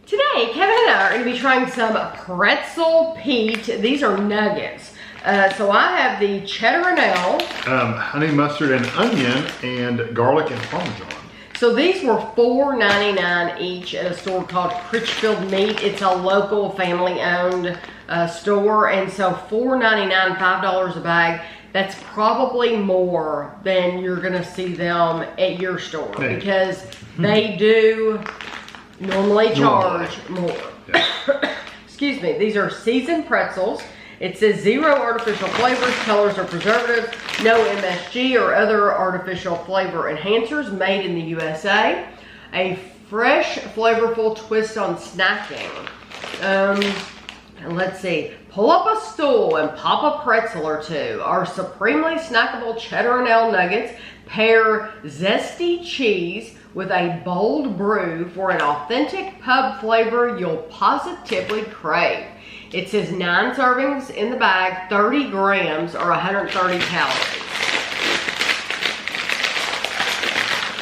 Today, Kevin and I are going to be trying some Pretzel Pete. These are nuggets. So I have the cheddar and ale. Honey mustard and onion and garlic and Parmesan. So these were $4.99 each at a store called Pretzel Meat. It's a local family-owned store. And so $4.99, $5 a bag. That's probably more than you're going to see them at your store. Hey. Because they do normally charge more. Yeah. Excuse me. These are seasoned pretzels. It says 0 artificial flavors, colors, or preservatives, no MSG or other artificial flavor enhancers, made in the USA. A fresh, flavorful twist on snacking. And let's see. Pull up a stool and pop a pretzel or two. Our supremely snackable cheddar and ale nuggets pair zesty cheese with a bold brew for an authentic pub flavor you'll positively crave. It says 9 servings in the bag, 30 grams or 130 calories.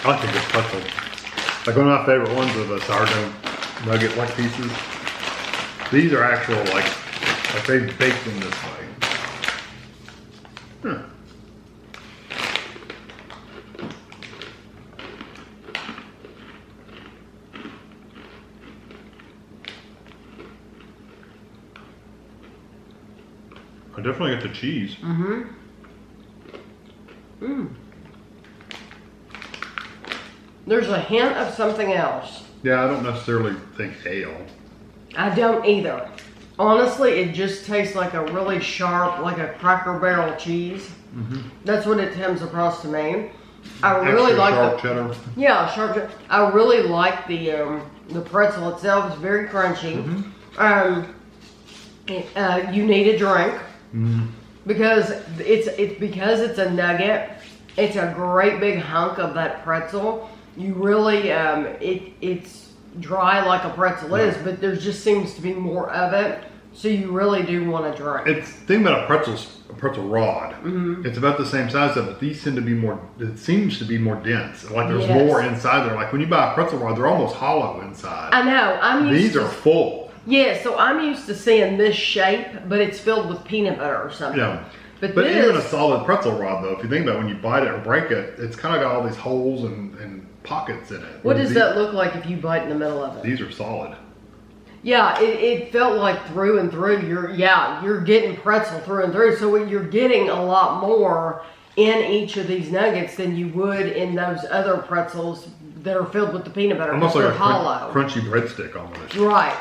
I like a good pretzel. Like one of my favorite ones are the sourdough nugget like pieces. These are actual like they baked them this way. I definitely get the cheese. There's a hint of something else. Yeah, I don't necessarily think ale. I don't either. Honestly, it just tastes like a really sharp, like a Cracker Barrel cheese. That's what it comes across to me. I really like sharp cheddar. Yeah, sharp cheddar. I really like the pretzel itself. It's very crunchy. You need a drink. Because it's a nugget. It's a great big hunk of that pretzel. You really it's dry like a pretzel is, but there just seems to be more of it. So you really do want to drink. It's the thing about a pretzel rod. It's about the same size of it. These tend to be more. It seems to be more dense. Like there's more inside there. Like when you buy a pretzel rod, they're almost hollow inside. I know. These are full. Yeah, so I'm used to seeing this shape, but it's filled with peanut butter or something. Yeah. But even a solid pretzel rod, though, if you think about it, when you bite it or break it, it's kind of got all these holes and pockets in it. What does that look like if you bite in the middle of it? These are solid. Yeah, it felt like through and through. You're getting pretzel through and through. So you're getting a lot more in each of these nuggets than you would in those other pretzels that are filled with the peanut butter. Almost like a hollow, crunchy breadstick almost. Right.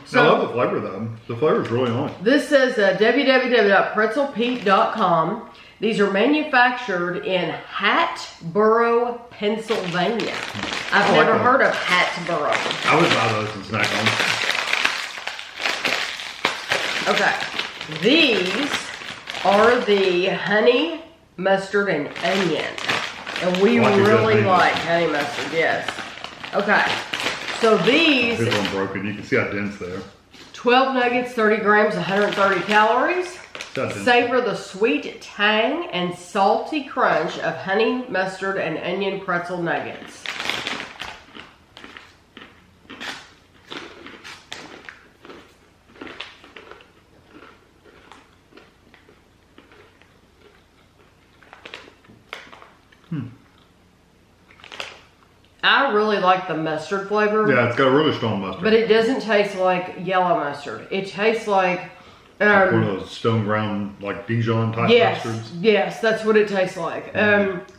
So, I love the flavor though. The flavor is really nice. This says www.pretzelpete.com. These are manufactured in Hatboro, Pennsylvania. I've never heard of Hatboro. I would buy those and snack on. Okay. These are the honey mustard and onion. And we really like honey mustard, yes. Okay. So these, here's one broken. You can see how dense they are. 12 nuggets, 30 grams, 130 calories. Savor the sweet tang and salty crunch of honey mustard and onion pretzel nuggets. I really like the mustard flavor. Yeah, it's got a really strong mustard. But it doesn't taste like yellow mustard. It tastes like like one of those stone ground, like Dijon type mustards. Yes, that's what it tastes like.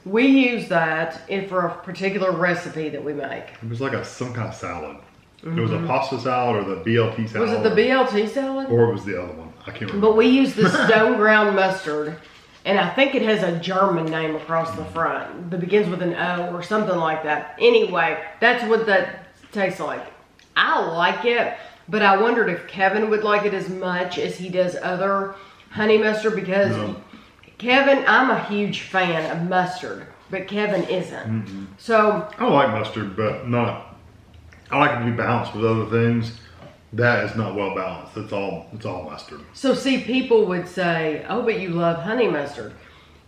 We use that for a particular recipe that we make. It was like some kind of salad. It was a pasta salad or the BLT salad. Was it the BLT salad? Or it was the other one. I can't remember. But we use the stone ground mustard. And I think it has a German name across the front that begins with an O or something like that. Anyway, that's what that tastes like. I like it, but I wondered if Kevin would like it as much as he does other honey mustard because Kevin, I'm a huge fan of mustard, but Kevin isn't. So I like mustard, but not. I like it to be balanced with other things. That is not well balanced. It's all mustard. So see, people would say, oh, but you love honey mustard.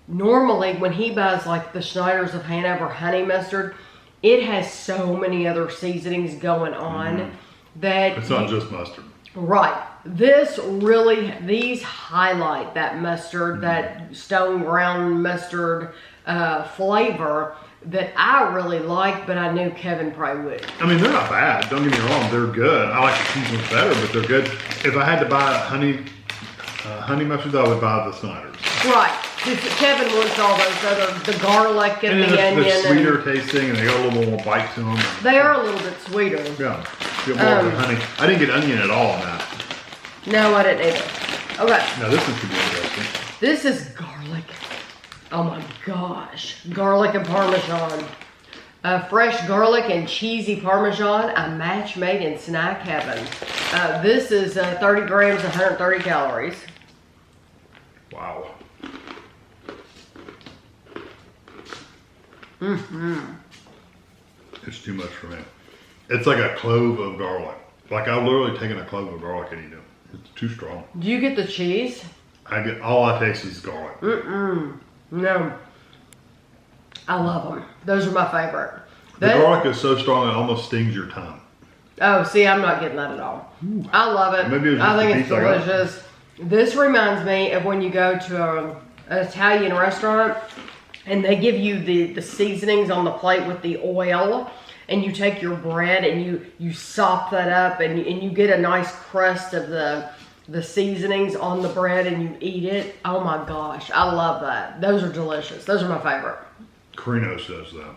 Normally, when he buys like the Schneiders of Hanover honey mustard, it has so many other seasonings going on that It's not just mustard. Right. These highlight that mustard, that stone ground mustard flavor that I really like, but I knew Kevin probably would. I mean, they're not bad. Don't get me wrong. They're good. I like the cheese ones better, but they're good. If I had to buy honey mustards, I would buy the Snyder's. Right. Kevin wants all those other, the garlic and the onion. They're sweeter tasting, and they got a little more bite to them. They are a little bit sweeter. Yeah. Get more of the honey. I didn't get onion at all on that. No, I didn't either. Okay. Now this one could be interesting. This is garlic. Oh my gosh. Garlic and Parmesan. Fresh garlic and cheesy Parmesan, a match made in snack heaven. This is 30 grams, 130 calories. Wow. It's too much for me. It's like a clove of garlic. Like I've literally taken a clove of garlic and eaten it. It's too strong. Do you get the cheese? All I taste is garlic. No. I love them. Those are my favorite. The garlic is so strong it almost stings your tongue. Oh, see, I'm not getting that at all. I love it. Maybe it was just I think the it's piece I got. delicious. This reminds me of when you go to an Italian restaurant and they give you the seasonings on the plate with the oil, and you take your bread and you sop that up and you get a nice crust of the seasonings on the bread and you eat it. Oh my gosh, I love that. Those are delicious. Those are my favorite. Carino's does that.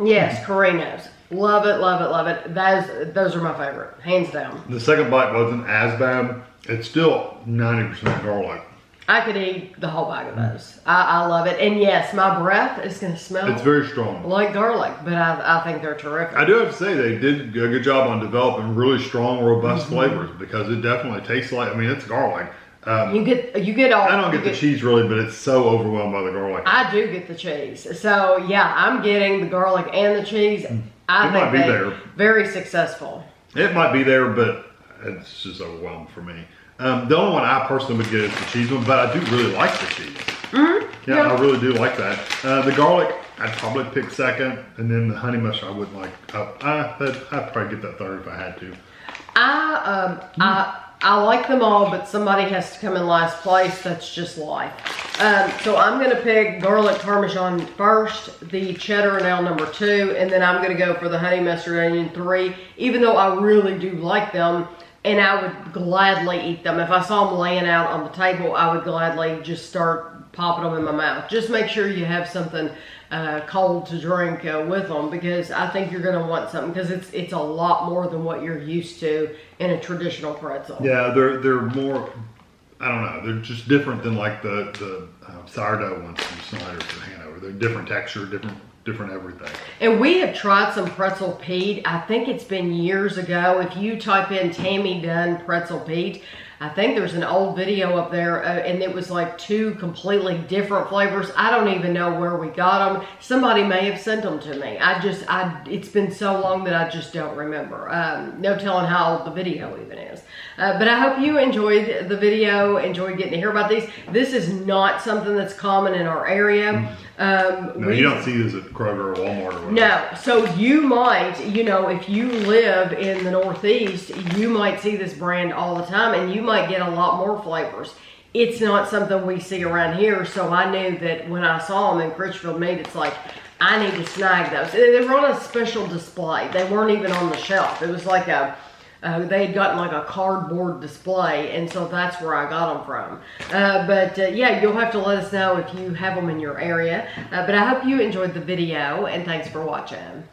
Yes, Carino's. Love it, love it, love it. Those are my favorite, hands down. The second bite wasn't as bad. It's still 90% garlic. I could eat the whole bag of those. I love it. And yes, my breath is going to smell It's very strong. like garlic, but I think they're terrific. I do have to say they did a good job on developing really strong, robust flavors because it definitely tastes like, I mean, it's garlic. You get all. I don't get the cheese really, but it's so overwhelmed by the garlic. I do get the cheese. So yeah, I'm getting the garlic and the cheese. I think might be there. Very successful. It might be there, but it's just overwhelmed for me. The only one I personally would get is the cheese one, but I do really like the cheese. Yeah, I really do like that. The garlic, I'd probably pick second, and then the honey mustard I wouldn't like. I'd probably get that third if I had to. I like them all, but somebody has to come in last place. That's just life. So I'm going to pick garlic Parmesan first, the cheddar now number 2, and then I'm going to go for the honey mustard onion 3, even though I really do like them, and I would gladly eat them. If I saw them laying out on the table, I would gladly just start popping them in my mouth. Just make sure you have something cold to drink with them, because I think you're going to want something, because it's a lot more than what you're used to in a traditional pretzel. Yeah, they're more, I don't know, they're just different than like the sourdough ones from Snyder's or Hanover. They're different texture, different everything. And we have tried some pretzel Pete. I think it's been years ago. If you type in Tammy Dunn pretzel Pete, I think there's an old video up there, and it was like 2 completely different flavors. I don't even know where we got them. Somebody may have sent them to me. It's been so long that I just don't remember. No telling how old the video even is. But I hope you enjoyed the video, enjoyed getting to hear about these. This is not something that's common in our area. No, you don't see this at Kroger or Walmart or whatever. No, so you might, if you live in the Northeast, you might see this brand all the time, and you might get a lot more flavors. It's not something we see around here, so I knew that when I saw them in Critchfield Meat, it's like, I need to snag those. They were on a special display. They weren't even on the shelf. It was like they had gotten like a cardboard display, and so that's where I got them from. Yeah, you'll have to let us know if you have them in your area. But I hope you enjoyed the video, and thanks for watching.